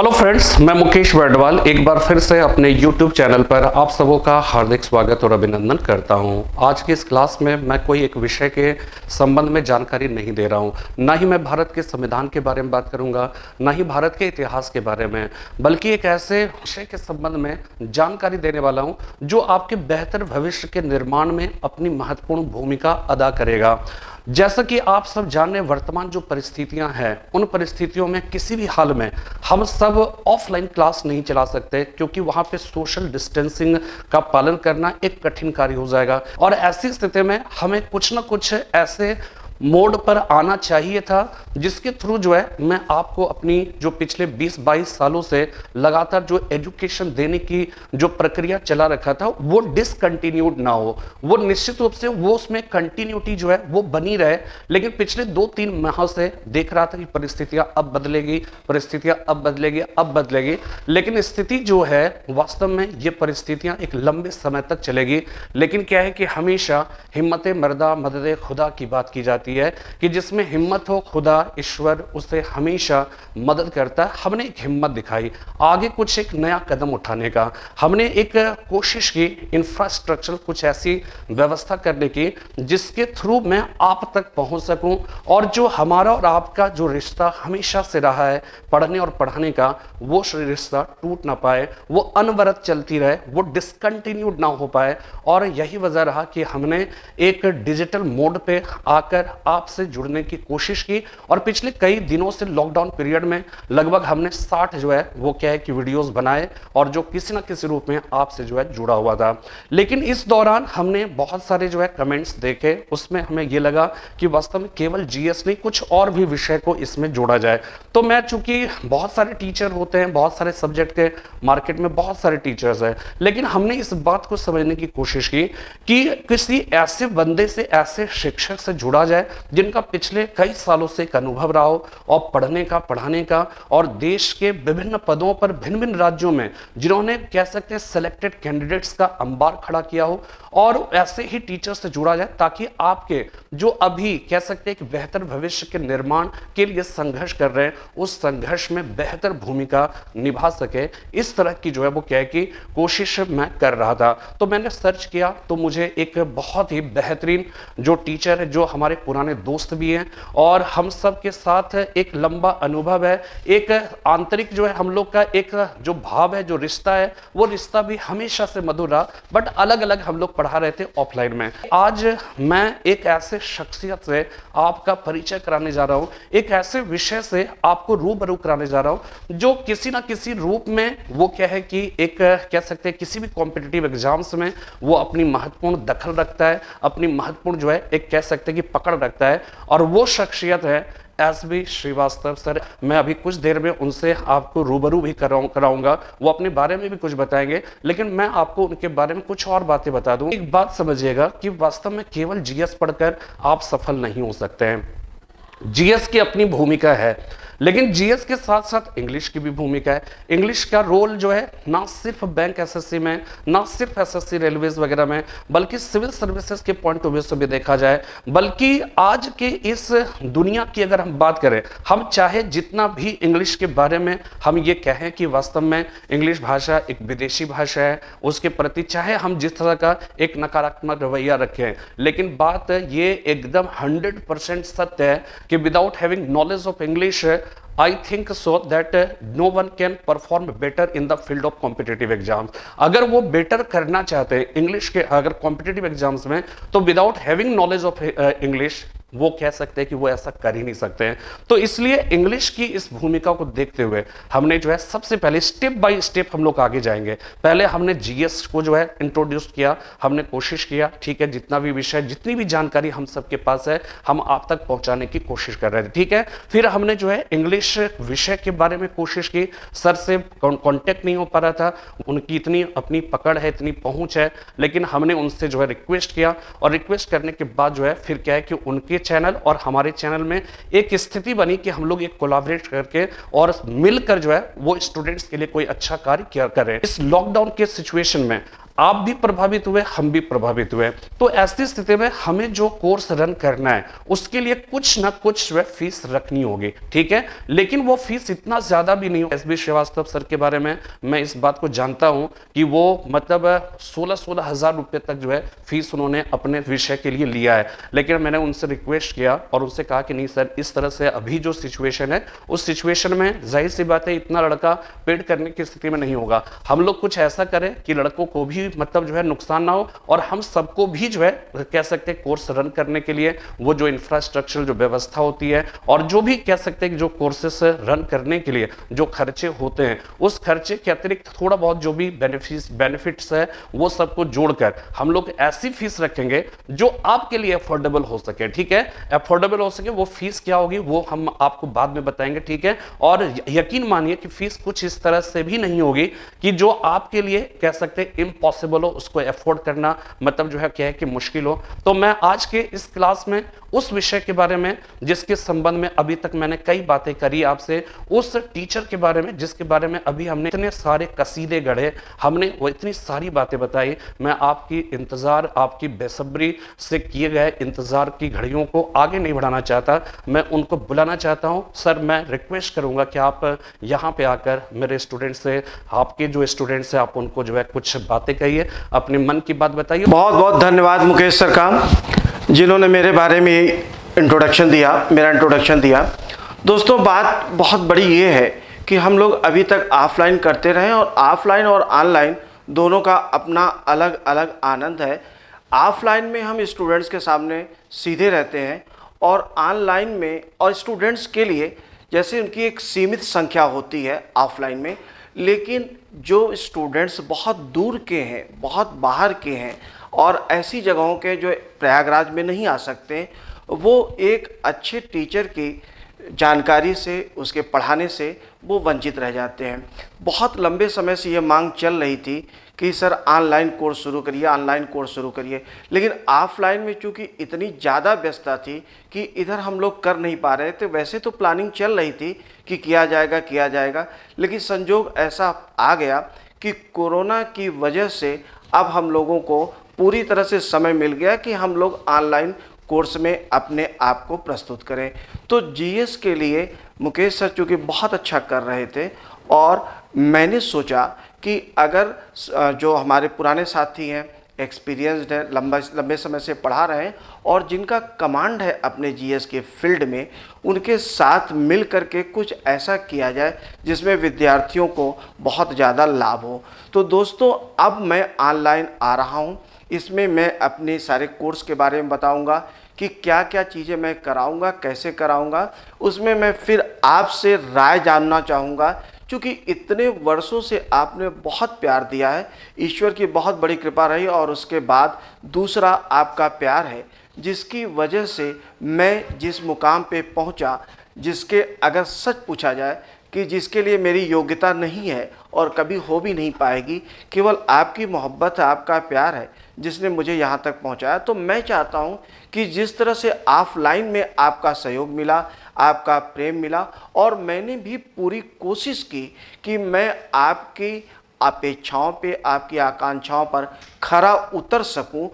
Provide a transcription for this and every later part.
Hello friends, मैं मुकेश वर्डवाल एक बार फिर से अपने YouTube चैनल पर आप सबों का हार्दिक स्वागत और अभिनंदन करता हूं। आज की इस क्लास में मैं कोई एक विषय के संबंध में जानकारी नहीं दे रहा हूं, ना ही मैं भारत के संविधान के बारे में बात करूंगा, ना ही भारत के इतिहास के बारे में, बल्कि एक ऐसे विषय के संबंध में जानकारी देने वाला हूं जो आपके बेहतर भविष्य के निर्माण में अपनी महत्वपूर्ण भूमिका अदा करेगा। जैसा कि आप सब जाने, वर्तमान जो परिस्थितियां हैं, उन परिस्थितियों में किसी भी हाल में हम सब ऑफलाइन क्लास नहीं चला सकते, क्योंकि वहां पे सोशल डिस्टेंसिंग का पालन करना एक कठिन कार्य हो जाएगा। और ऐसी स्थिति में हमें कुछ ना कुछ ऐसे मोड पर आना चाहिए था जिसके थ्रू जो है मैं आपको अपनी जो पिछले 20-22 सालों से लगातार जो एजुकेशन देने की जो प्रक्रिया चला रखा था वो डिसकंटिन्यूड ना हो, वो निश्चित रूप से वो उसमें कंटिन्यूटी जो है वो बनी रहे। लेकिन पिछले 2-3 माह से देख रहा था कि परिस्थितियां अब बदलेगी, परिस्थितियां अब बदलेगी, अब बदलेगी, लेकिन स्थिति जो है वास्तव में ये परिस्थितियां एक लंबे समय तक चलेगी। लेकिन क्या है कि हमेशा हिम्मत मर्दा मदद खुदा की बात की जाती है कि जिसमें हिम्मत हो, खुदा ईश्वर उसे हमेशा मदद करता है। हमने एक हिम्मत दिखाई, आगे कुछ एक नया कदम उठाने का हमने एक कोशिश की, इंफ्रास्ट्रक्चर कुछ ऐसी व्यवस्था करने की जिसके थ्रू मैं आप तक पहुंच सकूं, और जो हमारा और आपका जो रिश्ता हमेशा से रहा है पढ़ने और पढ़ाने का, वो रिश्ता टूट ना पाए, वो अनवरत चलती रहे, वो डिसकंटिन्यूड ना हो पाए। और यही वजह रहा कि हमने एक डिजिटल मोड पे आकर आपसे जुड़ने की कोशिश की, और पिछले कई दिनों से लॉकडाउन पीरियड में लगभग हमने 60 जो है वो क्या है कि वीडियोस बनाए, और जो किसी ना किसी रूप में आपसे जो है जुड़ा हुआ था। लेकिन इस दौरान हमने बहुत सारे जो है कमेंट्स देखे, उसमें हमें ये लगा कि वास्तव में केवल जीएस नहीं, कुछ और भी विषय को इसमें जोड़ा जाए। तो मैं, चूंकि बहुत सारे टीचर होते हैं, बहुत सारे सब्जेक्ट के मार्केट में बहुत सारे टीचर्स हैं, लेकिन हमने इस बात को समझने की कोशिश की कि किसी ऐसे बंदे से, ऐसे शिक्षक से जुड़ा जाए जिनका पिछले कई सालों से एक अनुभव रहा हो, और पढ़ने का, पढ़ाने का, और देश के विभिन्न पदों पर भिन्न भिन्न राज्यों में जिन्होंने कह सकते हैं सिलेक्टेड कैंडिडेट्स का अंबार खड़ा किया हो, और ऐसे ही टीचर से जुड़ा जाए ताकि आपके जो अभी कह सकते हैं कि बेहतर भविष्य के निर्माण के लिए संघर्ष कर रहे हैं, उस संघर्ष में बेहतर भूमिका निभा सके। इस तरह की जो है वो क्या है कि कोशिश मैं कर रहा था। तो मैंने सर्च किया तो मुझे एक बहुत ही बेहतरीन जो टीचर है, जो हमारे पुराने दोस्त भी हैं, और हम सब के साथ एक लंबा अनुभव है, एक आंतरिक जो है हम लोग का एक जो भाव है, जो रिश्ता है, वो रिश्ता भी हमेशा से मधुर रहा, बट अलग अलग हम लोग पढ़ा रहे थे ऑफलाइन में। आज मैं एक ऐसे शख्सियत से आपका परिचय कराने जा रहा हूं, एक ऐसे विषय से आपको रूबरू कराने जा रहा हूं जो किसी ना किसी रूप में वो क्या है कि एक कह सकते हैं किसी भी कॉम्पिटिटिव एग्जाम्स में वो अपनी महत्वपूर्ण दखल रखता है, अपनी महत्वपूर्ण जो है एक कह सकते हैं कि पकड़ रखता है, और वो शख्सियत है एसबी श्रीवास्तव सर। मैं अभी कुछ देर में उनसे आपको रूबरू भी कराऊंगा, वो अपने बारे में भी कुछ बताएंगे, लेकिन मैं आपको उनके बारे में कुछ और बातें बता दूं। एक बात समझिएगा कि वास्तव में केवल जीएस पढ़कर आप सफल नहीं हो सकते हैं। जीएस की अपनी भूमिका है, लेकिन जीएस के साथ साथ इंग्लिश की भी भूमिका है। इंग्लिश का रोल जो है ना सिर्फ बैंक एसएससी में, ना सिर्फ एसएससी रेलवेज वगैरह में, बल्कि सिविल सर्विसेज के पॉइंट ऑफ व्यू से भी देखा जाए, बल्कि आज के इस दुनिया की अगर हम बात करें, हम चाहे जितना भी इंग्लिश के बारे में हम ये कहें कि वास्तव में इंग्लिश भाषा एक विदेशी भाषा है, उसके प्रति चाहे हम जिस तरह का एक नकारात्मक रवैया रखें, लेकिन बात ये एकदम 100% सत्य है कि without having knowledge of English I think so that no one can perform better in the field of competitive exams। अगर वो बेटर करना चाहते हैं इंग्लिश के अगर कॉम्पिटिटिव एग्जाम्स में, तो without having knowledge of English वो कह सकते हैं कि वो ऐसा कर ही नहीं सकते हैं। तो इसलिए इंग्लिश की इस भूमिका को देखते हुए हमने जो है सबसे पहले स्टेप बाय स्टेप हम लोग आगे जाएंगे। पहले हमने जीएस को जो है इंट्रोड्यूस किया, हमने कोशिश किया, ठीक है, जितना भी विषय, जितनी भी जानकारी हम सबके पास है, हम आप तक पहुंचाने की कोशिश कर रहे थे, ठीक है। फिर हमने जो है इंग्लिश विषय के बारे में कोशिश की, सर से कॉन्टेक्ट नहीं हो पा रहा था, उनकी इतनी अपनी पकड़ है, इतनी पहुंच है, लेकिन हमने उनसे जो है रिक्वेस्ट किया, और रिक्वेस्ट करने के बाद जो है फिर क्या है कि उनके चैनल और हमारे चैनल में एक स्थिति बनी कि हम लोग एक कोलैबोरेट करके और मिलकर जो है वो स्टूडेंट्स के लिए कोई अच्छा कार्य किया करें। इस लॉकडाउन के सिचुएशन में आप भी प्रभावित हुए, हम भी प्रभावित हुए। तो ऐसी स्थिति में हमें जो कोर्स रन करना है उसके लिए कुछ ना कुछ जो है फीस रखनी होगी, ठीक है। लेकिन वो फीस इतना ज्यादा भी नहीं हो। एसबी श्रीवास्तव सर के बारे में मैं इस बात को जानता हूं कि वो मतलब 16-16 हजार रुपए तक जो है फीस उन्होंने अपने विषय के लिए लिया है। लेकिन मैंने उनसे रिक्वेस्ट किया और उनसे कहा कि नहीं सर, इस तरह से अभी जो सिचुएशन है उस सिचुएशन में जाहिर सी बात है इतना लड़का पेड करने की स्थिति में नहीं होगा। हम लोग कुछ ऐसा करें कि लड़कों को भी मतलब जो है नुकसान ना हो और हम सबको भी जो है कह सकते हैं कोर्स रन करने के लिए वो जो इंफ्रास्ट्रक्चर जो व्यवस्था होती है और जो भी कह सकते हैं कि जो कोर्सेस रन करने के लिए जो खर्चे होते हैं उस खर्चे के अतिरिक्त थोड़ा बहुत जो भी बेनिफिट्स है वो सबको जोड़कर हम लोग ऐसी फीस रखेंगे जो आपके लिए अफोर्डेबल हो सके, ठीक है। अफोर्डेबल हो सके वो फीस क्या होगी वो हम आपको बाद में बताएंगे, ठीक है। और यकीन मानिए कि फीस कुछ इस तरह से भी नहीं होगी कि जो आपके लिए कह सकते हैं इम्पॉसिबल हो, उसको अफोर्ड करना मतलब जो है क्या है कि मुश्किल हो। तो मैं आज के इस क्लास में उस विषय के बारे में जिसके संबंध में अभी तक मैंने कई बातें करी आपसे, उस टीचर के बारे में जिसके बारे में अभी हमने इतने सारे कसीदे गढ़े, हमने वो इतनी सारी बातें बताई। मैं आपकी इंतजार, आपकी बेसब्री से किए गए इंतजार की घड़ियों को आगे नहीं बढ़ाना चाहता, मैं उनको बुलाना चाहता हूं। सर, मैं रिक्वेस्ट करूंगा कि आप यहां पे आकर मेरे स्टूडेंट से, आपके जो स्टूडेंट्स हैं, आप उनको जो है कुछ बातें कहिए, अपने मन की बात बताइए। बहुत बहुत धन्यवाद मुकेश सर का, जिन्होंने मेरे बारे में इंट्रोडक्शन दिया, मेरा इंट्रोडक्शन दिया। दोस्तों, बात बहुत बड़ी ये है कि हम लोग अभी तक ऑफलाइन करते रहे और ऑफलाइन और ऑनलाइन दोनों का अपना अलग अलग आनंद है। ऑफलाइन में हम स्टूडेंट्स के सामने सीधे रहते हैं और ऑनलाइन में और स्टूडेंट्स के लिए जैसे उनकी एक सीमित संख्या होती है ऑफलाइन में, लेकिन जो स्टूडेंट्स बहुत दूर के हैं, बहुत बाहर के हैं और ऐसी जगहों के जो प्रयागराज में नहीं आ सकते, वो एक अच्छे टीचर की जानकारी से, उसके पढ़ाने से वो वंचित रह जाते हैं। बहुत लंबे समय से ये मांग चल रही थी कि सर ऑनलाइन कोर्स शुरू करिए, ऑनलाइन कोर्स शुरू करिए, लेकिन ऑफलाइन में चूँकि इतनी ज़्यादा व्यस्तता थी कि इधर हम लोग कर नहीं पा रहे थे। वैसे तो प्लानिंग चल रही थी कि किया जाएगा, लेकिन संजोग ऐसा आ गया कि कोरोना की वजह से अब हम लोगों को पूरी तरह से समय मिल गया कि हम लोग ऑनलाइन कोर्स में अपने आप को प्रस्तुत करें। तो जीएस के लिए मुकेश सर चूँकि बहुत अच्छा कर रहे थे और मैंने सोचा कि अगर जो हमारे पुराने साथी हैं, एक्सपीरियंस्ड है, लंबे समय से पढ़ा रहे हैं और जिनका कमांड है अपने जीएस के फील्ड में, उनके साथ मिल करके कुछ ऐसा किया जाए जिसमें विद्यार्थियों को बहुत ज़्यादा लाभ हो। तो दोस्तों, अब मैं ऑनलाइन आ रहा हूँ। इसमें मैं अपने सारे कोर्स के बारे में बताऊंगा कि क्या क्या चीज़ें मैं कराऊंगा, कैसे कराऊंगा। उसमें मैं फिर आपसे राय जानना चाहूँगा, क्योंकि इतने वर्षों से आपने बहुत प्यार दिया है, ईश्वर की बहुत बड़ी कृपा रही और उसके बाद दूसरा आपका प्यार है, जिसकी वजह से मैं जिस मुकाम पे पहुंचा, जिसके अगर सच पूछा जाए कि जिसके लिए मेरी योग्यता नहीं है और कभी हो भी नहीं पाएगी, केवल आपकी मोहब्बत है, आपका प्यार है जिसने मुझे यहाँ तक पहुँचाया। तो मैं चाहता हूँ कि जिस तरह से ऑफलाइन में आपका सहयोग मिला, आपका प्रेम मिला और मैंने भी पूरी कोशिश की कि मैं आपकी अपेक्षाओं पे, आपकी आकांक्षाओं पर खरा उतर सकूं,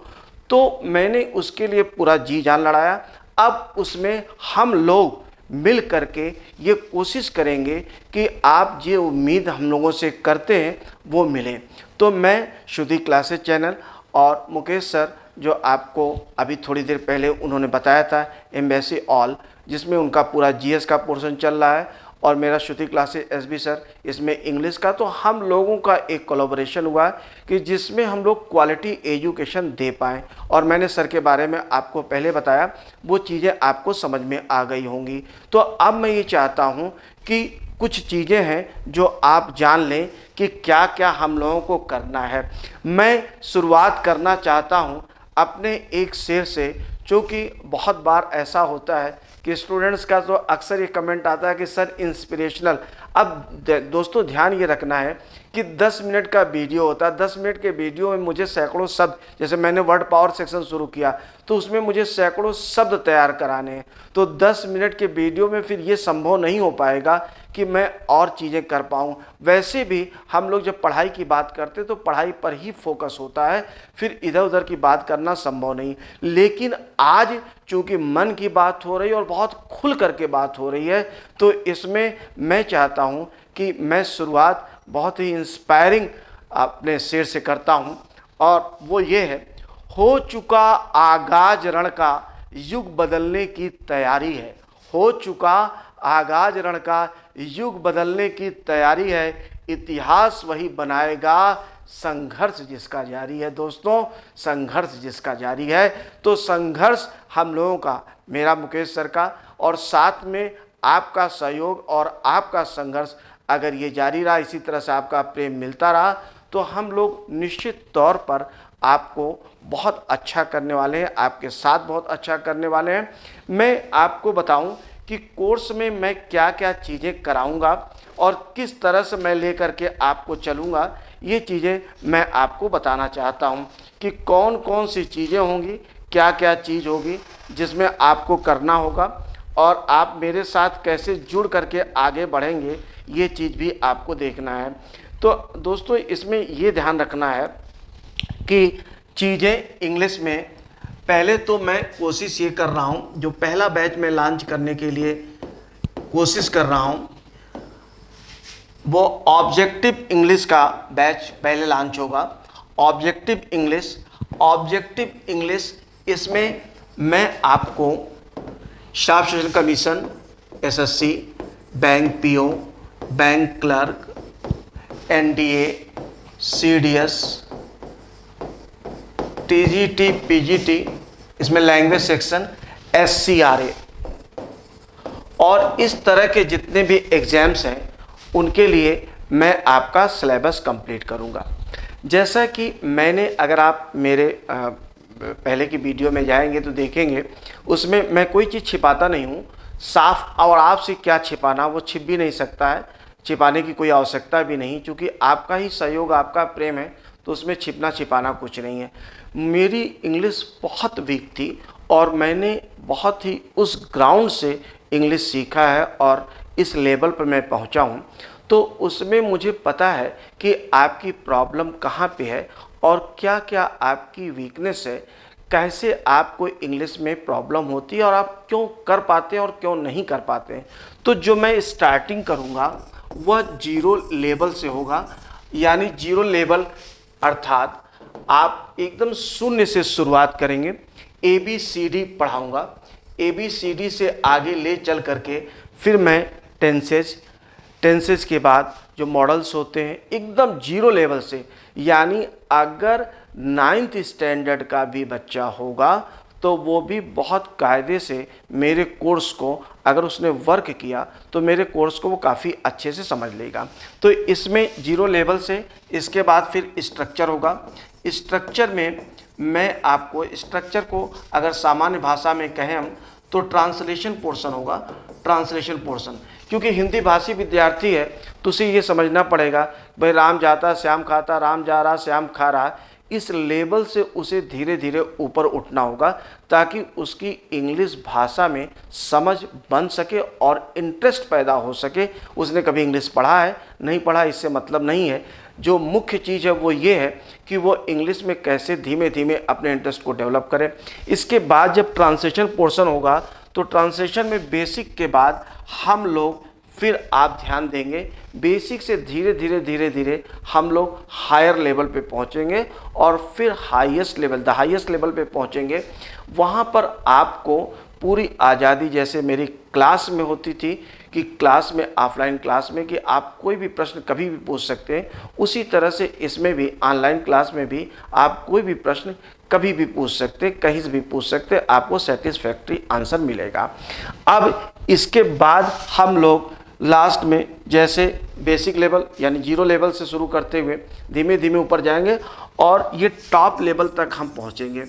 तो मैंने उसके लिए पूरा जी जान लड़ाया। अब उसमें हम लोग मिल करके ये कोशिश करेंगे कि आप जो उम्मीद हम लोगों से करते हैं वो मिले। तो मैं श्रुति क्लासेस चैनल और मुकेश सर, जो आपको अभी थोड़ी देर पहले उन्होंने बताया था, एम्बेसी ऑल, जिसमें उनका पूरा जीएस का पोर्शन चल रहा है और मेरा श्रुति क्लासेस एसबी सर इसमें इंग्लिश का, तो हम लोगों का एक कोलैबोरेशन हुआ कि जिसमें हम लोग क्वालिटी एजुकेशन दे पाएँ। और मैंने सर के बारे में आपको पहले बताया, वो चीज़ें आपको समझ में आ गई होंगी। तो अब मैं ये चाहता हूँ कि कुछ चीज़ें हैं जो आप जान लें कि क्या क्या हम लोगों को करना है। मैं शुरुआत करना चाहता हूँ अपने एक शेर से, क्योंकि बहुत बार ऐसा होता है कि स्टूडेंट्स का तो अक्सर ये कमेंट आता है कि सर इंस्पिरेशनल। अब दोस्तों, ध्यान ये रखना है कि 10 मिनट का वीडियो होता है। 10 मिनट के वीडियो में मुझे सैकड़ों शब्द, जैसे मैंने वर्ड पावर सेक्शन शुरू किया तो उसमें मुझे सैकड़ों शब्द तैयार कराने हैं। तो 10 मिनट के वीडियो में फिर ये संभव नहीं हो पाएगा कि मैं और चीज़ें कर पाऊँ। वैसे भी हम लोग जब पढ़ाई की बात करते तो पढ़ाई पर ही फोकस होता है, फिर इधर उधर की बात करना संभव नहीं। लेकिन आज चूँकि मन की बात हो रही है और बहुत खुल करके बात हो रही है, तो इसमें मैं चाहता हूँ कि मैं शुरुआत बहुत ही इंस्पायरिंग अपने शेर से करता हूँ, और वो ये है, हो चुका आगाज रण का युग बदलने की तैयारी है। हो चुका आगाज रण का युग बदलने की तैयारी है, इतिहास वही बनाएगा संघर्ष जिसका जारी है। दोस्तों, संघर्ष जिसका जारी है, तो संघर्ष हम लोगों का, मेरा मुकेश सर का, और साथ में आपका सहयोग और आपका संघर्ष अगर ये जारी रहा, इसी तरह से आपका प्रेम मिलता रहा, तो हम लोग निश्चित तौर पर आपको बहुत अच्छा करने वाले हैं, आपके साथ बहुत अच्छा करने वाले हैं। मैं आपको बताऊं कि कोर्स में मैं क्या क्या चीज़ें कराऊंगा और किस तरह से मैं लेकर के आपको चलूंगा, ये चीज़ें मैं आपको बताना चाहता हूं कि कौन कौन सी चीज़ें होंगी, क्या क्या चीज़ होगी जिसमें आपको करना होगा, और आप मेरे साथ कैसे जुड़ करके आगे बढ़ेंगे, ये चीज़ भी आपको देखना है। तो दोस्तों, इसमें ये ध्यान रखना है कि चीज़ें इंग्लिश में, पहले तो मैं कोशिश ये कर रहा हूँ, जो पहला बैच में लॉन्च करने के लिए कोशिश कर रहा हूँ, वो ऑब्जेक्टिव इंग्लिश का बैच पहले लॉन्च होगा। ऑब्जेक्टिव इंग्लिश, इसमें मैं आपको staff selection commission, SSC, bank PO, bank clerk, NDA, CDS, TGT, PGT, इसमें लैंग्वेज सेक्शन, एससीआरए, और इस तरह के जितने भी एग्ज़ाम्स हैं उनके लिए मैं आपका सिलेबस कंप्लीट करूंगा। जैसा कि मैंने, अगर आप मेरे पहले की वीडियो में जाएंगे तो देखेंगे, उसमें मैं कोई चीज़ छिपाता नहीं हूँ, साफ, और आपसे क्या छिपाना, वो छिप भी नहीं सकता है, छिपाने की कोई आवश्यकता भी नहीं, क्योंकि आपका ही सहयोग, आपका प्रेम है, तो उसमें छिपना छिपाना कुछ नहीं है। मेरी इंग्लिश बहुत वीक थी और मैंने बहुत ही उस ग्राउंड से इंग्लिश सीखा है और इस लेवल पर मैं पहुंचा हूं, तो उसमें मुझे पता है कि आपकी प्रॉब्लम कहां पे है और क्या क्या आपकी वीकनेस है, कैसे आपको इंग्लिश में प्रॉब्लम होती है और आप क्यों कर पाते हैं और क्यों नहीं कर पाते हैं। तो जो मैं स्टार्टिंग करूंगा वह 0 लेवल से होगा, यानी 0 लेवल अर्थात आप एकदम शून्य से शुरुआत करेंगे। ABCD पढ़ाऊंगा, ABCD से आगे ले चल करके फिर मैं टेंसेज के बाद जो मॉडल्स होते हैं एकदम 0 लेवल से, यानी अगर 9th स्टैंडर्ड का भी बच्चा होगा तो वो भी बहुत कायदे से मेरे कोर्स को, अगर उसने वर्क किया तो मेरे कोर्स को वो काफ़ी अच्छे से समझ लेगा। तो इसमें 0 लेवल से, इसके बाद फिर स्ट्रक्चर होगा। स्ट्रक्चर में मैं आपको, स्ट्रक्चर को अगर सामान्य भाषा में कहें हम, तो ट्रांसलेशन पोर्शन होगा। ट्रांसलेशन पोर्शन, क्योंकि हिंदी भाषी विद्यार्थी है तो उसे ये समझना पड़ेगा, भाई राम जाता श्याम खाता, राम जा रहा श्याम खा रहा, इस लेवल से उसे धीरे धीरे ऊपर उठना होगा ताकि उसकी इंग्लिश भाषा में समझ बन सके और इंटरेस्ट पैदा हो सके। उसने कभी इंग्लिश पढ़ा है नहीं पढ़ा इससे मतलब नहीं है, जो मुख्य चीज़ है वो ये है कि वो इंग्लिश में कैसे धीमे धीमे अपने इंटरेस्ट को डेवलप करे। इसके बाद जब ट्रांसलेशन पोर्शन होगा तो ट्रांसलेशन में बेसिक के बाद हम लोग, फिर आप ध्यान देंगे, बेसिक से धीरे धीरे हम लोग हायर लेवल पे पहुंचेंगे और फिर highest level, the highest level पे पहुंचेंगे। वहां पर आपको पूरी आज़ादी, जैसे मेरी क्लास में होती थी कि क्लास में, ऑफलाइन क्लास में, कि आप कोई भी प्रश्न कभी भी पूछ सकते हैं, उसी तरह से इसमें भी ऑनलाइन क्लास में भी आप कोई भी प्रश्न कभी भी पूछ सकते, कहीं से भी पूछ सकते, आपको सेटिस्फैक्ट्री आंसर मिलेगा। अब इसके बाद हम लोग लास्ट में जैसे बेसिक लेवल यानी 0 लेवल से शुरू करते हुए धीमे धीमे ऊपर जाएंगे और ये टॉप लेवल तक हम पहुंचेंगे।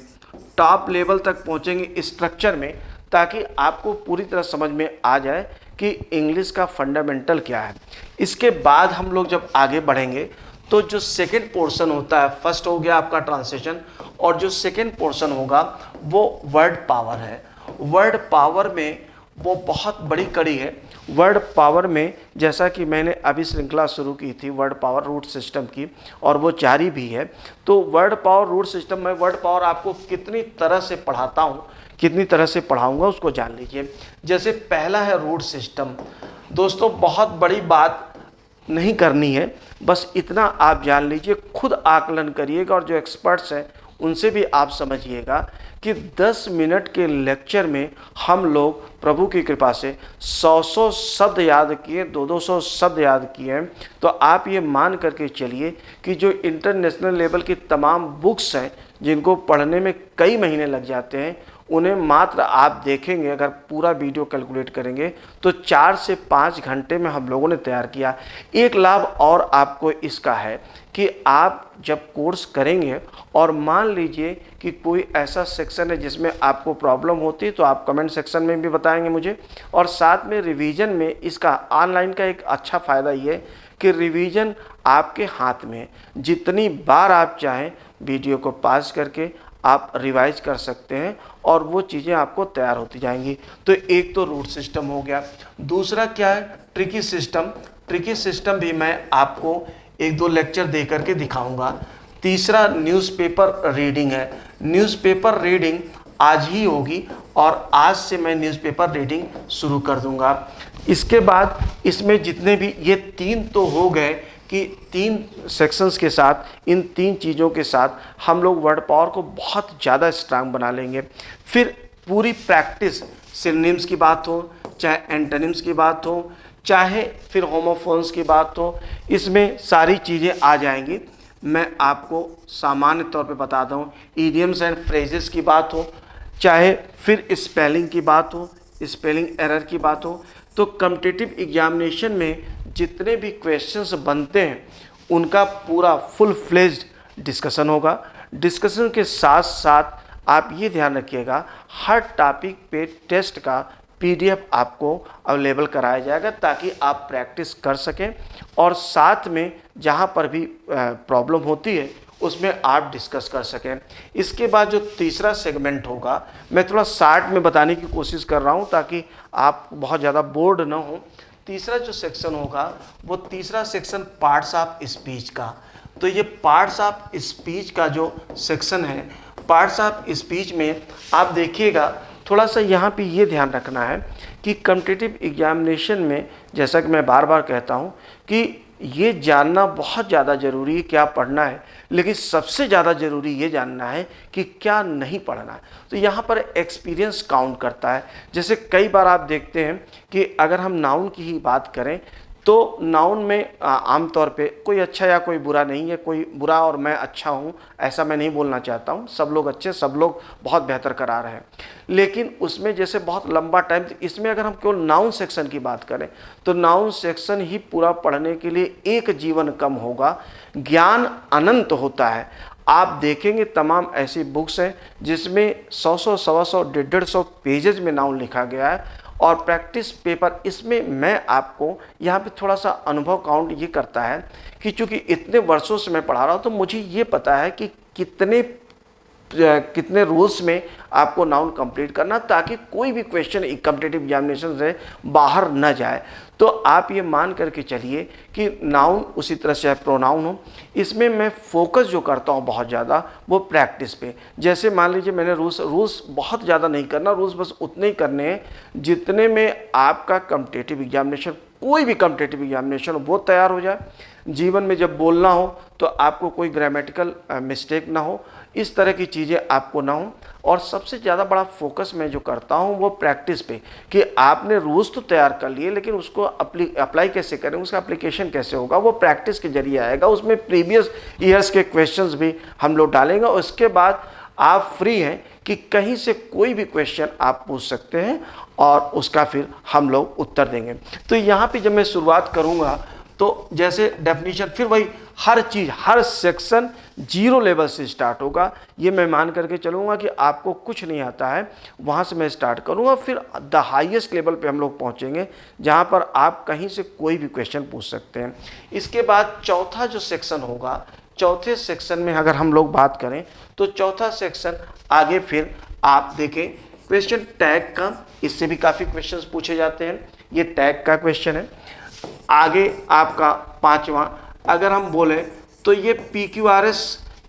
टॉप लेवल तक पहुंचेंगे स्ट्रक्चर में, ताकि आपको पूरी तरह समझ में आ जाए कि इंग्लिश का फंडामेंटल क्या है। इसके बाद हम लोग जब आगे बढ़ेंगे तो जो सेकेंड पोर्शन होता है, फर्स्ट हो गया आपका ट्रांसलेशन, और जो सेकेंड पोर्शन होगा वो वर्ड पावर है। वर्ड पावर में वो बहुत बड़ी कड़ी है। वर्ड पावर में जैसा कि मैंने अभी श्रृंखला शुरू की थी वर्ड पावर रूट सिस्टम की, और वो जारी भी है। तो वर्ड पावर रूट सिस्टम में वर्ड पावर आपको कितनी तरह से पढ़ाता हूँ, कितनी तरह से पढ़ाऊँगा उसको जान लीजिए। जैसे पहला है रूट सिस्टम। दोस्तों बहुत बड़ी बात नहीं करनी है, बस इतना आप जान लीजिए, खुद आकलन करिएगा और जो एक्सपर्ट्स हैं उनसे भी आप समझिएगा कि 10 मिनट के लेक्चर में हम लोग प्रभु की कृपा से 100 शब्द याद किए, 200 शब्द याद किए हैं। तो आप ये मान करके चलिए कि जो इंटरनेशनल लेवल की तमाम बुक्स हैं जिनको पढ़ने में कई महीने लग जाते हैं, उन्हें मात्र आप देखेंगे, अगर पूरा वीडियो कैलकुलेट करेंगे तो 4 से 5 घंटे में हम लोगों ने तैयार किया। एक लाभ और आपको इसका है कि आप जब कोर्स करेंगे और मान लीजिए कि कोई ऐसा सेक्शन है जिसमें आपको प्रॉब्लम होती है, तो आप कमेंट सेक्शन में भी बताएंगे मुझे। और साथ में रिवीजन में इसका ऑनलाइन का एक अच्छा फ़ायदा ये है कि रिवीजन आपके हाथ में है। जितनी बार आप चाहें वीडियो को पॉज करके आप रिवाइज कर सकते हैं और वो चीज़ें आपको तैयार होती जाएंगी। तो एक तो रूट सिस्टम हो गया। दूसरा क्या है? Tricky system. ट्रिकी सिस्टम भी मैं आपको 1-2 लेक्चर दे करके दिखाऊंगा। तीसरा न्यूज़पेपर रीडिंग है। न्यूज़पेपर रीडिंग आज ही होगी और आज से मैं न्यूज़पेपर रीडिंग शुरू कर दूंगा। इसके बाद इसमें जितने भी ये 3 तो हो गए कि 3 सेक्शंस के साथ, इन 3 चीज़ों के साथ हम लोग वर्ड पावर को बहुत ज़्यादा स्ट्रांग बना लेंगे। फिर पूरी प्रैक्टिस, सिनोनिम्स की बात हो, चाहे एंटोनिम्स की बात हो, चाहे फिर होमोफोन्स की बात हो, इसमें सारी चीज़ें आ जाएंगी। मैं आपको सामान्य तौर पे बताता हूँ। ईडियम्स एंड फ्रेजेस की बात हो, चाहे फिर स्पेलिंग की बात हो, स्पेलिंग एरर की बात हो, तो कॉम्पिटिटिव एग्जामिनेशन में जितने भी क्वेश्चंस बनते हैं उनका पूरा फुल फ्लेज्ड डिस्कशन होगा। डिस्कशन के साथ साथ आप ये ध्यान रखिएगा, हर टॉपिक पे टेस्ट का PDF आपको अवेलेबल कराया जाएगा ताकि आप प्रैक्टिस कर सकें और साथ में जहाँ पर भी प्रॉब्लम होती है उसमें आप डिस्कस कर सकें। इसके बाद जो तीसरा सेगमेंट होगा, मैं थोड़ा शार्ट में बताने की कोशिश कर रहा हूँ ताकि आप बहुत ज़्यादा बोर्ड ना हो। तीसरा जो सेक्शन होगा वो तीसरा सेक्शन पार्ट्स ऑफ स्पीच का। तो ये पार्ट्स ऑफ स्पीच का जो सेक्शन है, पार्ट्स ऑफ स्पीच में आप देखिएगा, थोड़ा सा यहाँ पे ये ध्यान रखना है कि कॉम्पिटिटिव एग्जामिनेशन में, जैसा कि मैं बार बार कहता हूँ कि ये जानना बहुत ज़्यादा ज़रूरी है क्या पढ़ना है, लेकिन सबसे ज़्यादा ज़रूरी ये जानना है कि क्या नहीं पढ़ना है। तो यहाँ पर एक्सपीरियंस काउंट करता है। जैसे कई बार आप देखते हैं कि अगर हम नाउन की ही बात करें तो नाउन में आमतौर पे कोई अच्छा या कोई बुरा नहीं है, कोई बुरा और मैं अच्छा हूँ ऐसा मैं नहीं बोलना चाहता हूँ। सब लोग अच्छे, सब लोग बहुत बेहतर करा रहे हैं, लेकिन उसमें जैसे बहुत लंबा टाइम, इसमें अगर हम केवल नाउन सेक्शन की बात करें तो नाउन सेक्शन ही पूरा पढ़ने के लिए एक जीवन कम होगा। ज्ञान अनंत होता है। आप देखेंगे तमाम ऐसी बुक्स हैं जिसमें 100 सवा 100 150 पेजेज में नाउन लिखा गया है और प्रैक्टिस पेपर। इसमें मैं आपको यहाँ पे थोड़ा सा अनुभव काउंट ये करता है कि चूँकि इतने वर्षों से मैं पढ़ा रहा हूँ तो मुझे ये पता है कि कितने रूल्स में आपको नाउन कंप्लीट करना, ताकि कोई भी क्वेश्चन कॉम्पिटिटिव एग्जामिनेशन से बाहर न जाए। तो आप ये मान करके चलिए कि नाउन उसी तरह से प्रोनाउन हो, इसमें मैं फोकस जो करता हूँ बहुत ज़्यादा वो प्रैक्टिस पे। जैसे मान लीजिए मैंने रूल्स बहुत ज़्यादा नहीं करना, रूल्स बस उतने ही करने हैं जितने में आपका कॉम्पिटिटिव एग्जामिनेशन, कोई भी कॉम्पिटिटिव एग्जामिनेशन वो तैयार हो जाए। जीवन में जब बोलना हो तो आपको कोई ग्रामेटिकल मिस्टेक ना हो, इस तरह की चीज़ें आपको ना हो। और सबसे ज़्यादा बड़ा फोकस मैं जो करता हूँ वो प्रैक्टिस पे, कि आपने रूल्स तो तैयार कर लिए लेकिन उसको अप्लाई कैसे करें, उसका एप्लीकेशन कैसे होगा, वो प्रैक्टिस के जरिए आएगा। उसमें प्रीवियस ईयर्स के क्वेश्चंस भी हम लोग डालेंगे। उसके बाद आप फ्री हैं कि कहीं से कोई भी क्वेश्चन आप पूछ सकते हैं और उसका फिर हम लोग उत्तर देंगे। तो यहाँ पे जब मैं शुरुआत करूँगा तो जैसे डेफिनेशन, फिर वही हर चीज़, हर सेक्शन 0 लेवल से स्टार्ट होगा। ये मैं मान करके चलूँगा कि आपको कुछ नहीं आता है, वहाँ से मैं स्टार्ट करूँगा, फिर द हाईएस्ट लेवल पे हम लोग पहुँचेंगे जहाँ पर आप कहीं से कोई भी क्वेश्चन पूछ सकते हैं। इसके बाद चौथा जो सेक्शन होगा, चौथे सेक्शन में अगर हम लोग बात करें तो चौथा सेक्शन आगे फिर आप देखें क्वेश्चन टैग का, इससे भी काफ़ी क्वेश्चंस पूछे जाते हैं। ये टैग का क्वेश्चन है। आगे आपका 5वां, अगर हम बोलें तो ये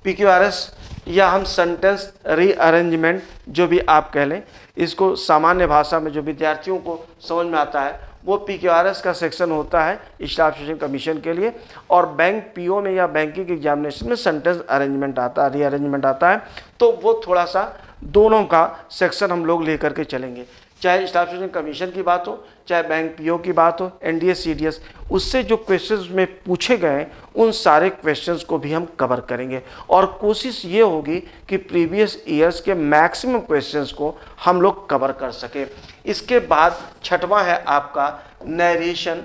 PQRS या हम सेंटेंस रीअरेंजमेंट जो भी आप कह लें, इसको सामान्य भाषा में जो विद्यार्थियों को समझ में आता है वो PQRS का सेक्शन होता है स्टाफ सिलेक्शन कमीशन के लिए। और बैंक PO में या बैंकिंग एग्जामिनेशन में सेंटेंस अरेंजमेंट आता है, रीअरेंजमेंट आता है। तो वो थोड़ा सा दोनों का सेक्शन हम लोग लेकर के चलेंगे, चाहे स्टाफ सिलेक्शन कमीशन की बात हो, चाहे बैंक PO की बात हो, NDA CDS, उससे जो क्वेश्चंस में पूछे गए उन सारे क्वेश्चंस को भी हम कवर करेंगे। और कोशिश ये होगी कि प्रीवियस ईयर्स के मैक्सिमम क्वेश्चंस को हम लोग कवर कर सके। इसके बाद 6वां है आपका नरेशन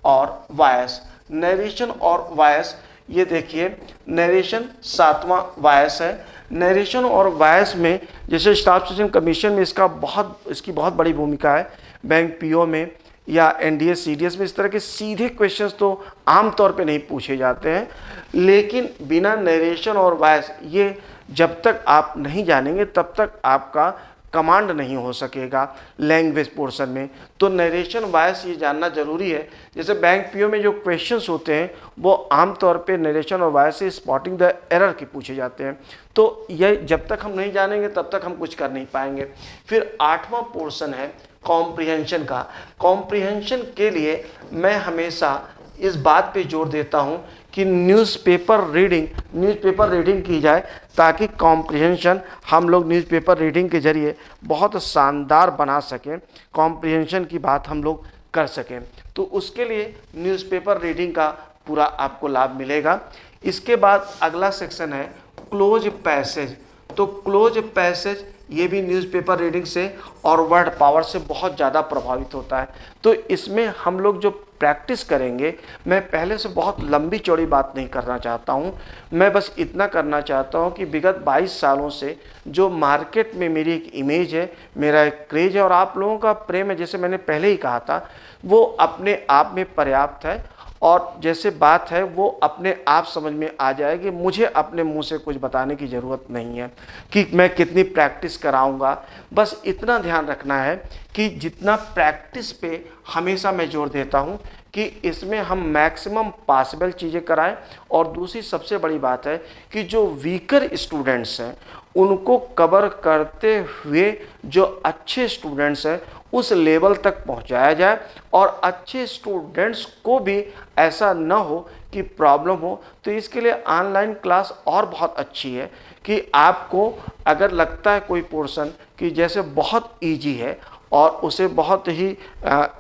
और वॉयस। नरेशन और वॉयस, ये देखिए नरेशन 7वां वॉयस है। नरेशन और वॉयस में जैसे स्टाफ सिलेक्शन कमीशन में इसकी बहुत बड़ी भूमिका है, बैंक PO में या NDA CDS में इस तरह के सीधे क्वेश्चंस तो आमतौर पे नहीं पूछे जाते हैं, लेकिन बिना नरेशन और वॉयस ये जब तक आप नहीं जानेंगे तब तक आपका कमांड नहीं हो सकेगा लैंग्वेज पोर्शन में। तो नरेशन वॉयस ये जानना ज़रूरी है। जैसे बैंक PO में जो क्वेश्चंस होते हैं वो आमतौर पे नरेशन और वॉयस से स्पॉटिंग द एरर के पूछे जाते हैं। तो ये जब तक हम नहीं जानेंगे तब तक हम कुछ कर नहीं पाएंगे। फिर 8वां पोर्शन है कॉम्प्रिहेंशन का। कॉम्प्रिहेंशन के लिए मैं हमेशा इस बात पे जोर देता हूँ कि न्यूज़पेपर रीडिंग की जाए, ताकि कॉम्प्रिहेंशन हम लोग न्यूज़पेपर रीडिंग के ज़रिए बहुत शानदार बना सकें, कॉम्प्रिहेंशन की बात हम लोग कर सकें। तो उसके लिए न्यूज़पेपर रीडिंग का पूरा आपको लाभ मिलेगा। इसके बाद अगला सेक्शन है क्लोज पैसेज। तो क्लोज पैसेज ये भी न्यूज़पेपर रीडिंग से और वर्ड पावर से बहुत ज़्यादा प्रभावित होता है। तो इसमें हम लोग जो प्रैक्टिस करेंगे, मैं पहले से बहुत लंबी चौड़ी बात नहीं करना चाहता हूँ, मैं बस इतना करना चाहता हूँ कि विगत 22 सालों से जो मार्केट में मेरी एक इमेज है, मेरा एक क्रेज है और आप लोगों का प्रेम है, जैसे मैंने पहले ही कहा था, वो अपने आप में पर्याप्त है। और जैसे बात है वो अपने आप समझ में आ जाएगी। मुझे अपने मुंह से कुछ बताने की ज़रूरत नहीं है कि मैं कितनी प्रैक्टिस कराऊंगा। बस इतना ध्यान रखना है कि जितना प्रैक्टिस पे हमेशा मैं जोर देता हूं कि इसमें हम मैक्सिमम पॉसिबल चीज़ें कराएं। और दूसरी सबसे बड़ी बात है कि जो वीकर स्टूडेंट्स हैं उनको कवर करते हुए जो अच्छे स्टूडेंट्स हैं उस लेवल तक पहुंचाया जाए, और अच्छे स्टूडेंट्स को भी ऐसा न हो कि प्रॉब्लम हो। तो इसके लिए ऑनलाइन क्लास और बहुत अच्छी है कि आपको अगर लगता है कोई पोर्शन कि जैसे बहुत इजी है और उसे बहुत ही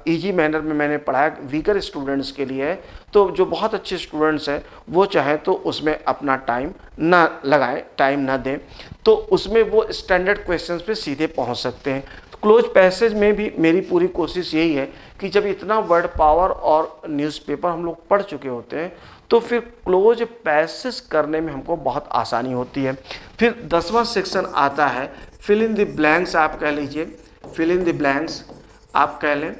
इजी मैनर में मैंने पढ़ाया वीकर स्टूडेंट्स के लिए, तो जो बहुत अच्छे स्टूडेंट्स हैं वो चाहे तो उसमें अपना टाइम ना लगाएं, टाइम ना दें, तो उसमें वो स्टैंडर्ड क्वेश्चंस पे सीधे पहुंच सकते हैं। क्लोज पैसेज में भी मेरी पूरी कोशिश यही है कि जब इतना वर्ड पावर और न्यूज़पेपर हम लोग पढ़ चुके होते हैं तो फिर क्लोज पैसेज करने में हमको बहुत आसानी होती है। फिर 10वां सेक्शन आता है फिल इन द ब्लैंक्स, आप कह लीजिए फिल इन द ब्लैंक्स आप कह लें,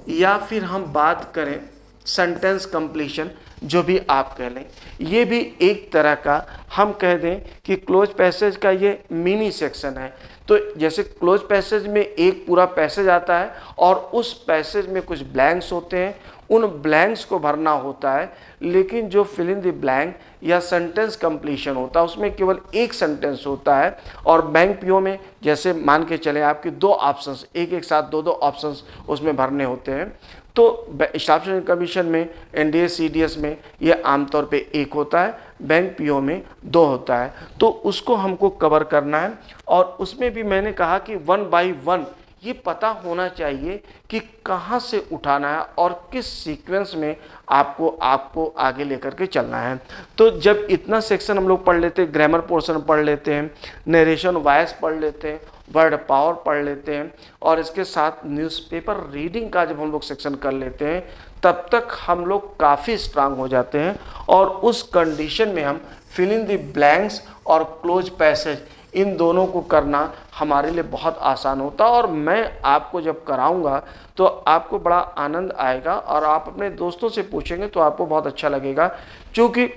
या फिर हम बात करें सेंटेंस कंप्लीशन, जो भी आप कह लें। ये भी एक तरह का हम कह दें कि क्लोज पैसेज का ये मिनी सेक्शन है। तो जैसे क्लोज पैसेज में एक पूरा पैसेज आता है और उस पैसेज में कुछ ब्लैंक्स होते हैं, उन ब्लैंक्स को भरना होता है। लेकिन जो फिल इन द ब्लैंक या सेंटेंस कंप्लीशन होता है उसमें केवल एक सेंटेंस होता है। और बैंक PO में जैसे मान के चलें आपके 2 ऑप्शंस, एक साथ 2 ऑप्शंस उसमें भरने होते हैं। तो स्टाफ सिलेक्शन कमीशन में, NDA CDS में ये आमतौर पे 1 होता है, बैंक PO में 2 होता है। तो उसको हमको कवर करना है। और उसमें भी मैंने कहा कि 1 बाय 1 ये पता होना चाहिए कि कहाँ से उठाना है और किस सीक्वेंस में आपको आगे लेकर के चलना है। तो जब इतना सेक्शन हम लोग पढ़ लेते हैं, ग्रामर पोर्शन पढ़ लेते हैं, नरेशन वॉइस पढ़ लेते हैं, वर्ड पावर पढ़ लेते हैं, और इसके साथ न्यूज़पेपर रीडिंग का जब हम लोग सेक्शन कर लेते हैं, तब तक हम लोग काफ़ी स्ट्रांग हो जाते हैं। और उस कंडीशन में हम फिल इन द ब्लैंक्स और क्लोज पैसेज इन दोनों को करना हमारे लिए बहुत आसान होता है। और मैं आपको जब कराऊंगा तो आपको बड़ा आनंद आएगा और आप अपने दोस्तों से पूछेंगे तो आपको बहुत अच्छा लगेगा। क्योंकि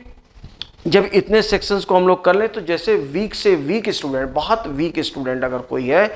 जब इतने सेक्शंस को हम लोग कर लें तो जैसे वीक से वीक स्टूडेंट, बहुत वीक स्टूडेंट अगर कोई है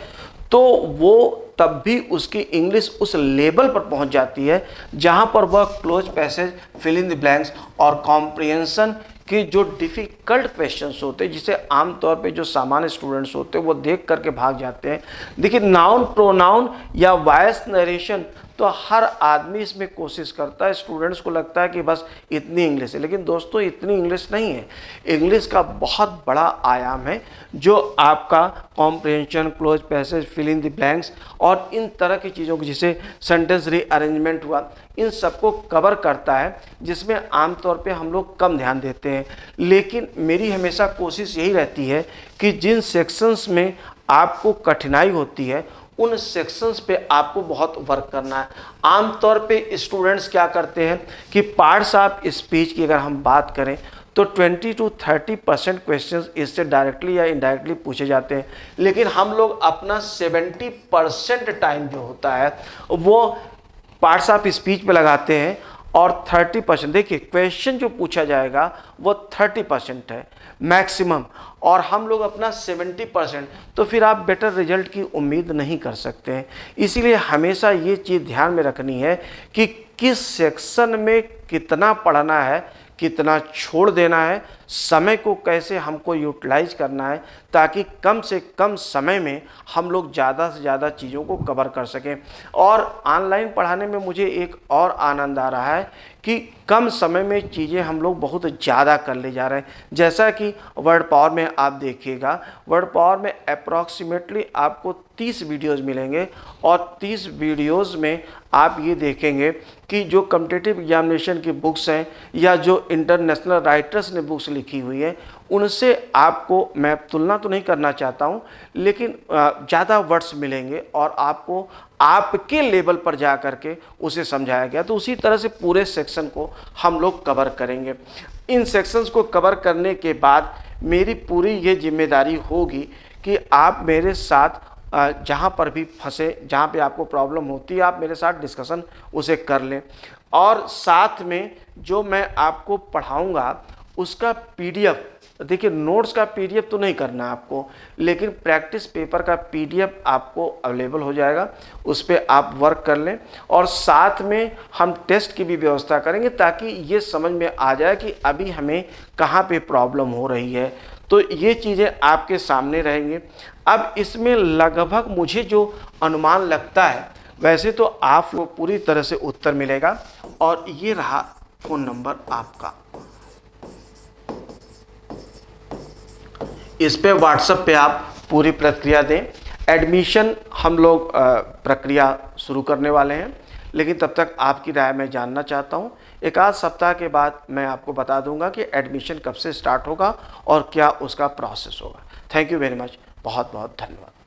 तो वो तब भी उसकी इंग्लिश उस लेवल पर पहुंच जाती है जहां पर वह cloze passage, fill in the blanks और कॉम्प्रिहेंशन कि जो डिफ़िकल्ट क्वेश्चंस होते हैं जिसे आमतौर पे जो सामान्य स्टूडेंट्स होते हैं वो देख करके भाग जाते हैं। देखिए, नाउन, प्रोनाउन या वॉइस नरेशन तो हर आदमी इसमें कोशिश करता है। स्टूडेंट्स को लगता है कि बस इतनी इंग्लिश है, लेकिन दोस्तों इतनी इंग्लिश नहीं है। इंग्लिश का बहुत बड़ा आयाम है जो आपका comprehension, cloze passage, fill in the blanks और इन तरह की चीज़ों को, जिसे सेंटेंस रीअरेंजमेंट हुआ, इन सबको कवर करता है, जिसमें आमतौर पे हम लोग कम ध्यान देते हैं। लेकिन मेरी हमेशा कोशिश यही रहती है कि जिन सेक्शंस में आपको कठिनाई होती है उन सेक्शंस पे आपको बहुत वर्क करना है। आमतौर पे स्टूडेंट्स क्या करते हैं कि पार्ट्स ऑफ स्पीच की अगर हम बात करें तो 20 to 30% क्वेश्चंस इससे डायरेक्टली या इनडायरेक्टली पूछे जाते हैं, लेकिन हम लोग अपना 70% टाइम जो होता है वो पार्ट्स ऑफ स्पीच पे लगाते हैं और 30%, देखिए क्वेश्चन जो पूछा जाएगा वो 30% है मैक्सिमम, और हम लोग अपना 70%, तो फिर आप बेटर रिजल्ट की उम्मीद नहीं कर सकते हैं। इसीलिए हमेशा ये चीज़ ध्यान में रखनी है कि किस सेक्शन में कितना पढ़ना है, कितना छोड़ देना है, समय को कैसे हमको यूटिलाइज करना है ताकि कम से कम समय में हम लोग ज़्यादा से ज़्यादा चीज़ों को कवर कर सकें। और ऑनलाइन पढ़ाने में मुझे एक और आनंद आ रहा है कि कम समय में चीज़ें हम लोग बहुत ज़्यादा कर ले जा रहे हैं। जैसा कि वर्ड पावर में आप देखिएगा, वर्ड पावर में अप्रॉक्सीमेटली आपको 30 वीडियोज़ मिलेंगे और 30 वीडियोज़ में आप ये देखेंगे कि जो कॉम्पिटिटिव एग्जामिनेशन की बुक्स हैं या जो इंटरनेशनल राइटर्स ने बुक्स लिखी हुई है उनसे आपको, मैं तुलना तो नहीं करना चाहता हूँ, लेकिन ज़्यादा वर्ड्स मिलेंगे और आपको आपके लेवल पर जा कर के उसे समझाया गया। तो उसी तरह से पूरे सेक्शन को हम लोग कवर करेंगे। इन सेक्शंस को कवर करने के बाद मेरी पूरी ये जिम्मेदारी होगी कि आप मेरे साथ जहाँ पर भी फंसे, जहाँ पे आपको प्रॉब्लम होती है, आप मेरे साथ डिस्कशन उसे कर लें। और साथ में जो मैं आपको पढ़ाऊँगा उसका PDF, देखिए नोट्स का PDF तो नहीं करना है आपको, लेकिन प्रैक्टिस पेपर का PDF आपको अवेलेबल हो जाएगा, उस पर आप वर्क कर लें। और साथ में हम टेस्ट की भी व्यवस्था करेंगे ताकि ये समझ में आ जाए कि अभी हमें कहाँ पे प्रॉब्लम हो रही है। तो ये चीज़ें आपके सामने रहेंगी। अब इसमें लगभग मुझे जो अनुमान लगता है, वैसे तो आपको पूरी तरह से उत्तर मिलेगा। और ये रहा फ़ोन नंबर आपका, इस पे व्हाट्सएप पे आप पूरी प्रक्रिया दें। एडमिशन हम लोग प्रक्रिया शुरू करने वाले हैं, लेकिन तब तक आपकी राय मैं जानना चाहता हूं। एक आध सप्ताह के बाद मैं आपको बता दूंगा कि एडमिशन कब से स्टार्ट होगा और क्या उसका प्रोसेस होगा। थैंक यू वेरी मच, बहुत बहुत धन्यवाद।